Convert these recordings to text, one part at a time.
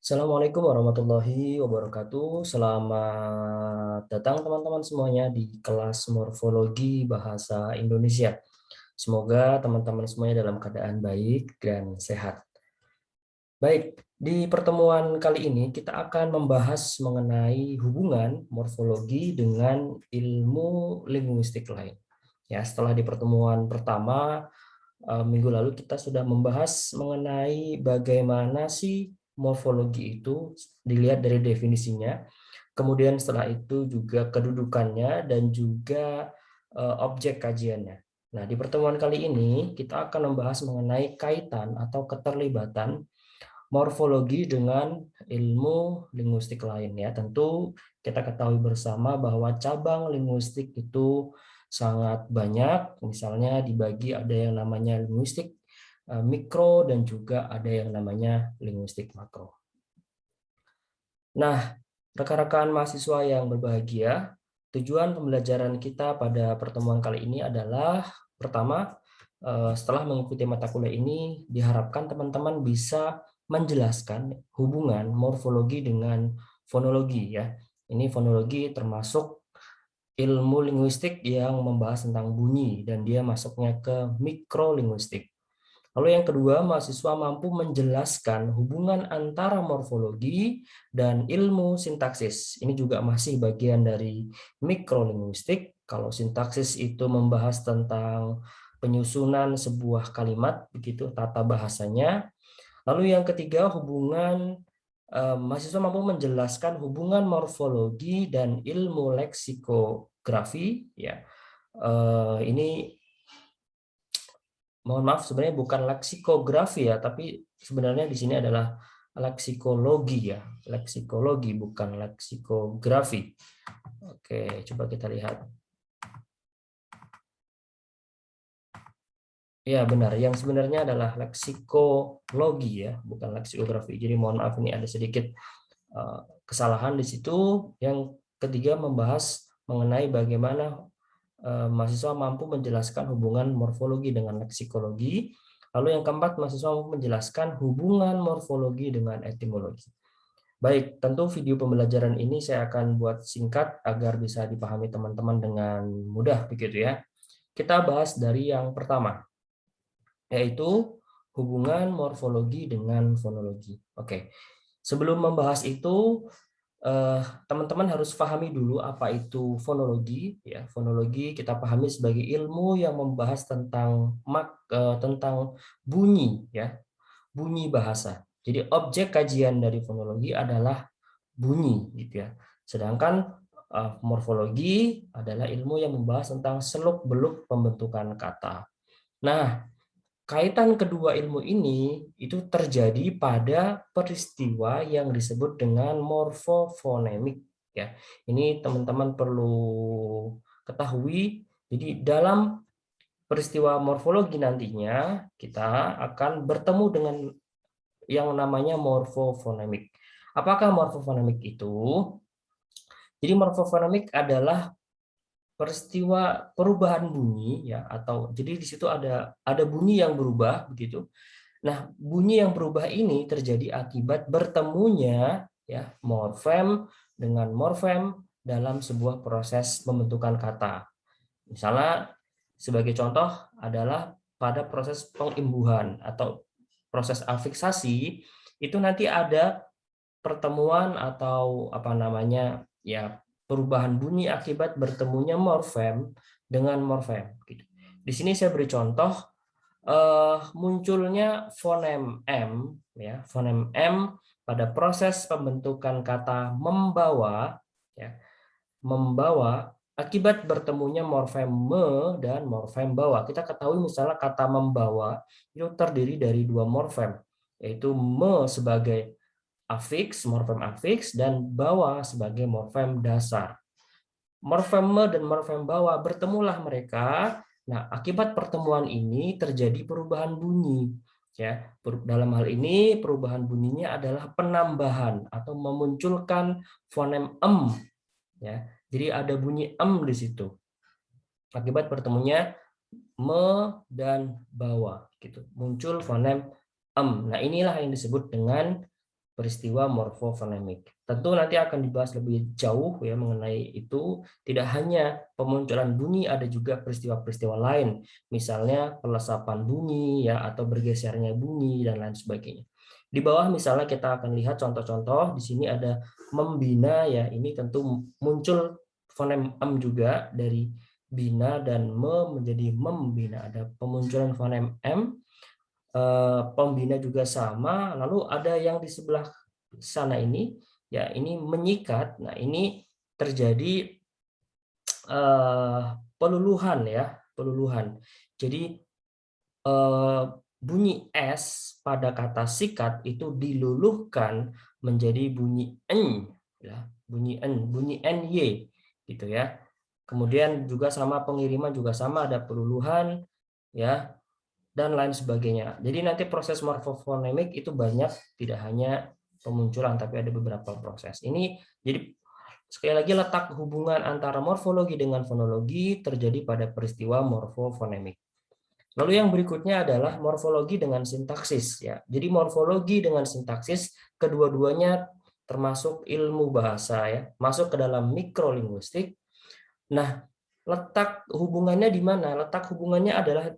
Assalamualaikum warahmatullahi wabarakatuh. Selamat datang teman-teman semuanya di kelas Morfologi Bahasa Indonesia. Semoga teman-teman semuanya dalam keadaan baik dan sehat. Baik, di pertemuan kali ini kita akan membahas mengenai hubungan morfologi dengan ilmu linguistik lain. Ya, setelah di pertemuan pertama minggu lalu kita sudah membahas mengenai bagaimana sih morfologi itu dilihat dari definisinya, kemudian setelah itu juga kedudukannya dan juga objek kajiannya. Nah, di pertemuan kali ini kita akan membahas mengenai kaitan atau keterlibatan morfologi dengan ilmu linguistik lain ya. Tentu kita ketahui bersama bahwa cabang linguistik itu sangat banyak, misalnya dibagi ada yang namanya linguistik mikro dan juga ada yang namanya linguistik makro. Nah, rekan-rekan mahasiswa yang berbahagia, tujuan pembelajaran kita pada pertemuan kali ini adalah pertama, setelah mengikuti mata kuliah ini diharapkan teman-teman bisa menjelaskan hubungan morfologi dengan fonologi ya. Ini fonologi termasuk ilmu linguistik yang membahas tentang bunyi dan dia masuknya ke mikrolinguistik. Lalu yang kedua, mahasiswa mampu menjelaskan hubungan antara morfologi dan ilmu sintaksis. Ini juga masih bagian dari mikrolinguistik. Kalau sintaksis itu membahas tentang penyusunan sebuah kalimat, begitu tata bahasanya. Lalu yang ketiga, mahasiswa mampu menjelaskan hubungan morfologi dan ilmu leksikografi. Ya, ini mohon maaf sebenarnya bukan leksikografi ya, tapi sebenarnya di sini adalah leksikologi ya, leksikologi bukan leksikografi. Oke, coba kita lihat. Ya benar, yang sebenarnya adalah leksikologi ya, bukan leksikografi. Jadi mohon maaf ini ada sedikit kesalahan di situ. Yang ketiga membahas mengenai bagaimana mahasiswa mampu menjelaskan hubungan morfologi dengan leksikologi. Lalu yang keempat, mahasiswa mampu menjelaskan hubungan morfologi dengan etimologi. Baik, tentu video pembelajaran ini saya akan buat singkat agar bisa dipahami teman-teman dengan mudah begitu ya. Kita bahas dari yang pertama, yaitu hubungan morfologi dengan fonologi. Oke, sebelum membahas itu, teman-teman harus pahami dulu apa itu fonologi ya. Fonologi kita pahami sebagai ilmu yang membahas tentang bunyi ya, bunyi bahasa. Jadi objek kajian dari fonologi adalah bunyi gitu ya. Sedangkan morfologi adalah ilmu yang membahas tentang seluk-beluk pembentukan kata. Nah, kaitan kedua ilmu ini itu terjadi pada peristiwa yang disebut dengan morfofonemik ya. Ini teman-teman perlu ketahui. Jadi dalam peristiwa morfologi nantinya kita akan bertemu dengan yang namanya morfofonemik. Apakah morfofonemik itu? Jadi morfofonemik adalah peristiwa perubahan bunyi ya, atau jadi di situ ada bunyi yang berubah begitu. Nah, bunyi yang berubah ini terjadi akibat bertemunya ya morfem dengan morfem dalam sebuah proses pembentukan kata. Misalnya sebagai contoh adalah pada proses pengimbuhan atau proses afiksasi itu nanti ada pertemuan atau apa namanya ya perubahan bunyi akibat bertemunya morfem dengan morfem gitu. Di sini saya beri contoh munculnya fonem M ya, fonem M pada proses pembentukan kata membawa ya, membawa akibat bertemunya morfem me dan morfem bawa. Kita ketahui misalnya kata membawa itu terdiri dari dua morfem, yaitu me sebagai afiks, morfem afiks, dan bawa sebagai morfem dasar. Morfem me dan morfem bawa bertemulah mereka. Nah, akibat pertemuan ini terjadi perubahan bunyi. Ya, dalam hal ini perubahan bunyinya adalah penambahan atau memunculkan fonem em. Ya, jadi ada bunyi em di situ. Akibat pertemunya me dan bawa, gitu. Muncul fonem em. Nah, inilah yang disebut dengan peristiwa morfofonemik. Tentu nanti akan dibahas lebih jauh ya mengenai itu. Tidak hanya pemunculan bunyi, ada juga peristiwa-peristiwa lain, misalnya pelesapan bunyi ya atau bergesernya bunyi dan lain sebagainya. Di bawah misalnya kita akan lihat contoh-contoh. Di sini ada membina ya. Ini tentu muncul fonem em juga dari bina dan menjadi membina. Ada pemunculan fonem m. Pembina juga sama. Lalu ada yang di sebelah sana ini ya, ini menyikat. Nah, ini terjadi peluluhan ya, peluluhan. Jadi bunyi s pada kata sikat itu diluluhkan menjadi bunyi n ya, bunyi ny gitu ya. Kemudian juga sama pengiriman juga sama, ada peluluhan ya dan lain sebagainya. Jadi nanti proses morfofonemik itu banyak, tidak hanya pemunculan tapi ada beberapa proses. Ini jadi sekali lagi letak hubungan antara morfologi dengan fonologi terjadi pada peristiwa morfofonemik. Lalu yang berikutnya adalah morfologi dengan sintaksis ya. Jadi morfologi dengan sintaksis kedua-duanya termasuk ilmu bahasa ya, masuk ke dalam mikrolinguistik. Nah, letak hubungannya di mana? Letak hubungannya adalah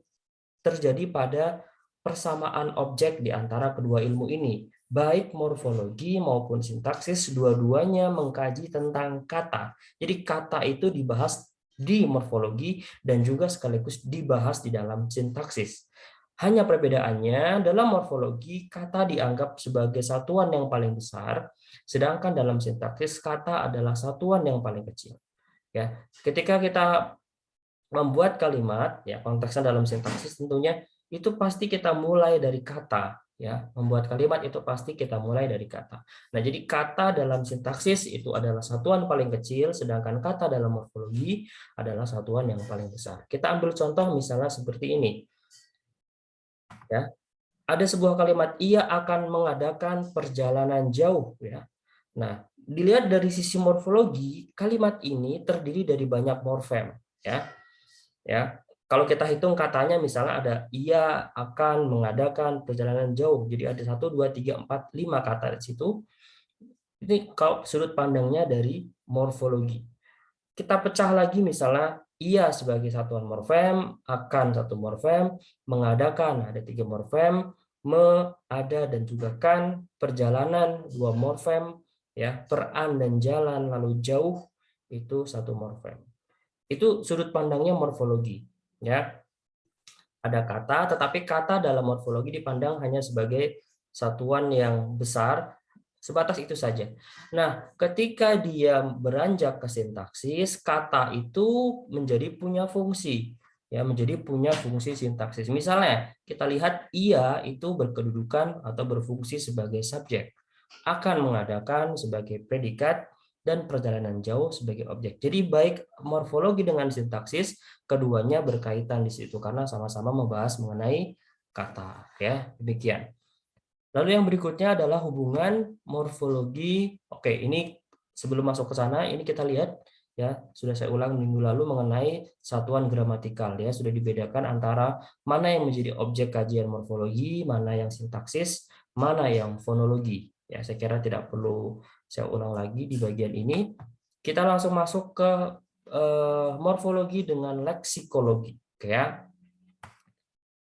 terjadi pada persamaan objek di antara kedua ilmu ini. Baik morfologi maupun sintaksis, dua-duanya mengkaji tentang kata. Jadi kata itu dibahas di morfologi dan juga sekaligus dibahas di dalam sintaksis. Hanya perbedaannya, dalam morfologi kata dianggap sebagai satuan yang paling besar, sedangkan dalam sintaksis kata adalah satuan yang paling kecil. Ya, ketika kita membuat kalimat ya, konteksnya dalam sintaksis tentunya itu pasti kita mulai dari kata ya. Membuat kalimat itu pasti kita mulai dari kata. Nah, jadi kata dalam sintaksis itu adalah satuan paling kecil, sedangkan kata dalam morfologi adalah satuan yang paling besar. Kita ambil contoh misalnya seperti ini ya. Ada sebuah kalimat, ia akan mengadakan perjalanan jauh ya. Nah, dilihat dari sisi morfologi, kalimat ini terdiri dari banyak morfem ya. Ya, kalau kita hitung katanya misalnya ada ia akan mengadakan perjalanan jauh. Jadi ada 1, 2, 3, 4, 5 kata di situ. Ini kalau sudut pandangnya dari morfologi. Kita pecah lagi misalnya ia sebagai satuan morfem, akan satu morfem, mengadakan ada 3 morfem, ada dan juga kan, perjalanan 2 morfem, ya, peran dan jalan, lalu jauh itu 1 morfem. Itu sudut pandangnya morfologi, ya. Ada kata, tetapi kata dalam morfologi dipandang hanya sebagai satuan yang besar, sebatas itu saja. Nah, ketika dia beranjak ke sintaksis, kata itu menjadi punya fungsi, ya, menjadi punya fungsi sintaksis. Misalnya, kita lihat ia itu berkedudukan atau berfungsi sebagai subjek, akan mengadakan sebagai predikat, dan perjalanan jauh sebagai objek. Jadi baik morfologi dengan sintaksis, keduanya berkaitan di situ karena sama-sama membahas mengenai kata, ya. Demikian. Lalu yang berikutnya adalah hubungan morfologi. Oke, ini sebelum masuk ke sana, ini kita lihat ya, sudah saya ulang minggu lalu mengenai satuan gramatikal ya, sudah dibedakan antara mana yang menjadi objek kajian morfologi, mana yang sintaksis, mana yang fonologi. Ya, saya kira tidak perlu saya ulang lagi di bagian ini. Kita langsung masuk ke morfologi dengan leksikologi, oke ya.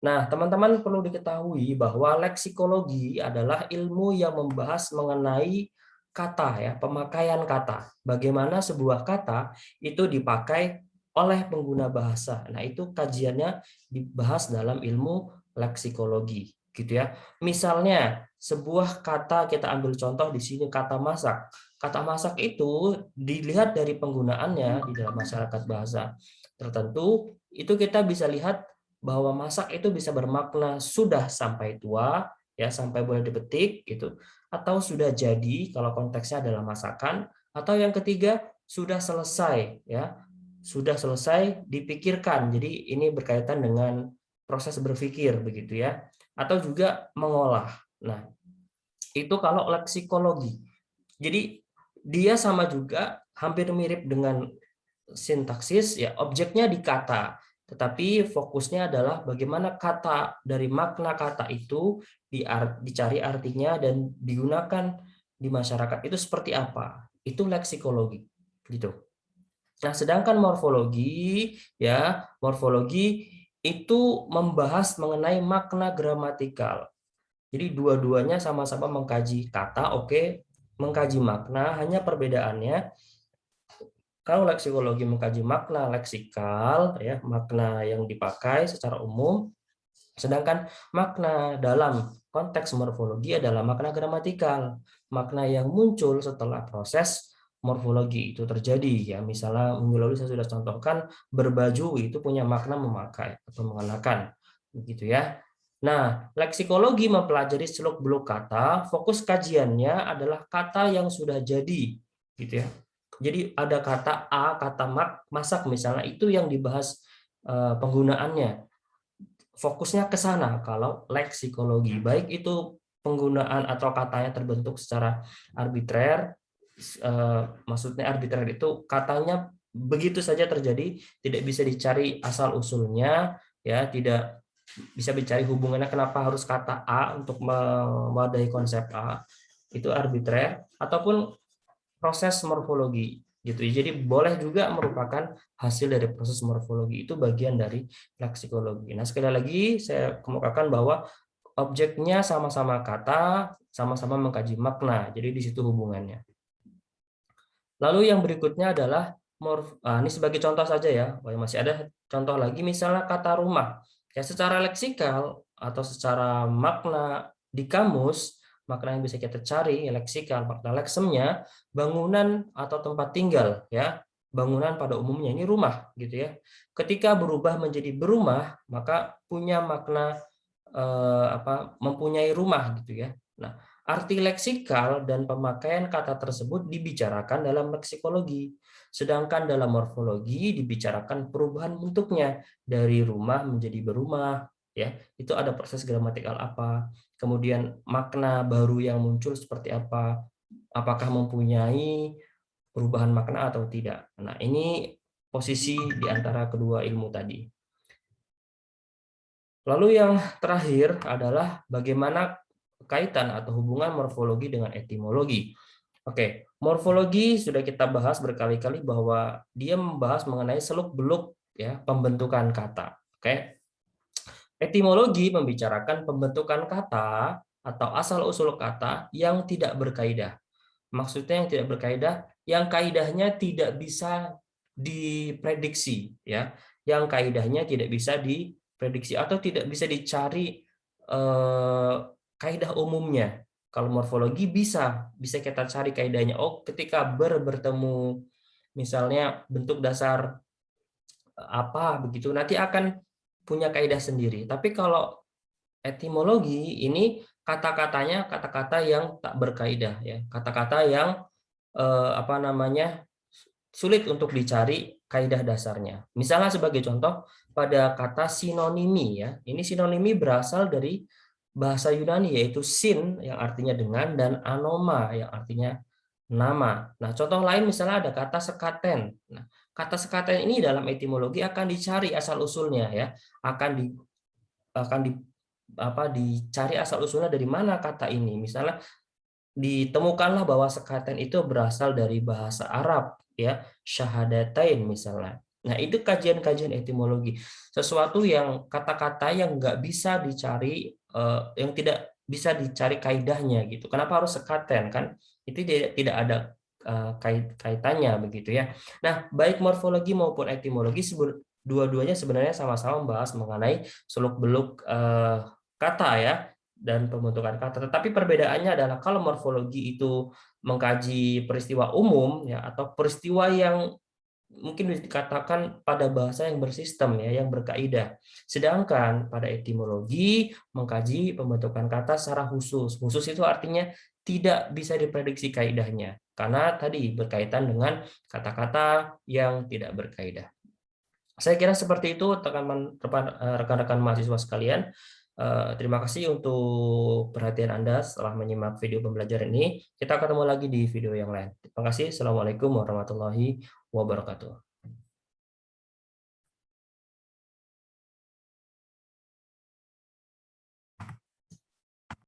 Nah, teman-teman perlu diketahui bahwa leksikologi adalah ilmu yang membahas mengenai kata ya, pemakaian kata. Bagaimana sebuah kata itu dipakai oleh pengguna bahasa. Nah, itu kajiannya dibahas dalam ilmu leksikologi, gitu ya. Misalnya, sebuah kata kita ambil contoh di sini kata masak. Kata masak itu dilihat dari penggunaannya di dalam masyarakat bahasa tertentu, itu kita bisa lihat bahwa masak itu bisa bermakna sudah sampai tua ya, sampai boleh dipetik gitu, atau sudah jadi kalau konteksnya adalah masakan, atau yang ketiga sudah selesai ya, sudah selesai dipikirkan. Jadi ini berkaitan dengan proses berpikir begitu ya, atau juga mengolah. Nah, itu kalau leksikologi. Jadi dia sama juga hampir mirip dengan sintaksis ya, objeknya di kata, tetapi fokusnya adalah bagaimana kata dari makna kata itu dicari artinya dan digunakan di masyarakat itu seperti apa. Itu leksikologi, gitu. Nah, sedangkan morfologi itu membahas mengenai makna gramatikal. Jadi dua-duanya sama-sama mengkaji kata, oke, mengkaji makna, hanya perbedaannya kalau leksikologi mengkaji makna leksikal, ya, makna yang dipakai secara umum, sedangkan makna dalam konteks morfologi adalah makna gramatikal, makna yang muncul setelah proses morfologi itu terjadi. Ya, misalnya minggu lalu saya sudah contohkan berbaju itu punya makna memakai atau mengenakan, begitu ya. Nah, leksikologi mempelajari seluk-beluk kata, fokus kajiannya adalah kata yang sudah jadi, gitu ya. Jadi ada kata A, kata masak misalnya, itu yang dibahas penggunaannya. Fokusnya ke sana kalau leksikologi, baik itu penggunaan atau katanya terbentuk secara arbitrer, maksudnya arbitrer itu katanya begitu saja terjadi, tidak bisa dicari asal usulnya, ya, tidak bisa dicari hubungannya kenapa harus kata A untuk mewadahi konsep A, itu arbitrer, ataupun proses morfologi gitu. Jadi boleh juga merupakan hasil dari proses morfologi, itu bagian dari leksikologi. Nah, sekali lagi saya kemukakan bahwa objeknya sama-sama kata, sama-sama mengkaji makna. Jadi di situ hubungannya. Lalu yang berikutnya adalah ini sebagai contoh saja ya. Masih ada contoh lagi, misalnya kata rumah. Ya, secara leksikal atau secara makna di kamus, makna yang bisa kita cari leksikal, makna leksemnya bangunan atau tempat tinggal, ya. Bangunan pada umumnya ini rumah gitu ya. Ketika berubah menjadi berumah, maka punya makna mempunyai rumah gitu ya. Nah, arti leksikal dan pemakaian kata tersebut dibicarakan dalam leksikologi. Sedangkan dalam morfologi dibicarakan perubahan bentuknya dari rumah menjadi berumah, ya. Itu ada proses gramatikal apa, kemudian makna baru yang muncul seperti apa, apakah mempunyai perubahan makna atau tidak. Nah, ini posisi di antara kedua ilmu tadi. Lalu yang terakhir adalah bagaimana kaitan atau hubungan morfologi dengan etimologi. Oke, morfologi sudah kita bahas berkali-kali bahwa dia membahas mengenai seluk-beluk ya pembentukan kata. Oke. Etimologi membicarakan pembentukan kata atau asal-usul kata yang tidak berkaidah. Maksudnya yang tidak berkaidah, yang kaidahnya tidak bisa diprediksi, ya. Yang kaidahnya tidak bisa diprediksi atau tidak bisa dicari kaidah umumnya. Kalau morfologi bisa kita cari kaidahnya. Oh, ketika bertemu misalnya bentuk dasar apa begitu, nanti akan punya kaidah sendiri. Tapi kalau etimologi ini kata-katanya kata-kata yang tak berkaidah, ya, kata-kata yang sulit untuk dicari kaidah dasarnya. Misalnya sebagai contoh pada kata sinonimi, ya, ini sinonimi berasal dari bahasa Yunani yaitu sin yang artinya dengan dan anoma yang artinya nama. Nah, contoh lain misalnya ada kata sekaten. Nah, kata sekaten ini dalam etimologi akan dicari asal usulnya, ya, akan di akan di dicari asal usulnya dari mana kata ini. Misalnya ditemukanlah bahwa sekaten itu berasal dari bahasa Arab, ya, syahadatain misalnya. Nah, itu kajian-kajian etimologi, sesuatu yang kata-kata yang nggak bisa dicari, yang tidak bisa dicari kaidahnya gitu. Kenapa harus sekaten, kan? Itu tidak ada kaitannya begitu ya. Nah, baik morfologi maupun etimologi dua-duanya sebenarnya sama-sama membahas mengenai seluk-beluk kata, ya, dan pembentukan kata. Tetapi perbedaannya adalah kalau morfologi itu mengkaji peristiwa umum, ya, atau peristiwa yang mungkin bisa dikatakan pada bahasa yang bersistem, ya, yang berkaidah. Sedangkan pada etimologi mengkaji pembentukan kata secara khusus. Khusus itu artinya tidak bisa diprediksi kaidahnya karena tadi berkaitan dengan kata-kata yang tidak berkaidah. Saya kira seperti itu rekan-rekan mahasiswa sekalian. Terima kasih untuk perhatian Anda setelah menyimak video pembelajaran ini. Kita ketemu lagi di video yang lain. Terima kasih. Assalamualaikum warahmatullahi wabarakatuh.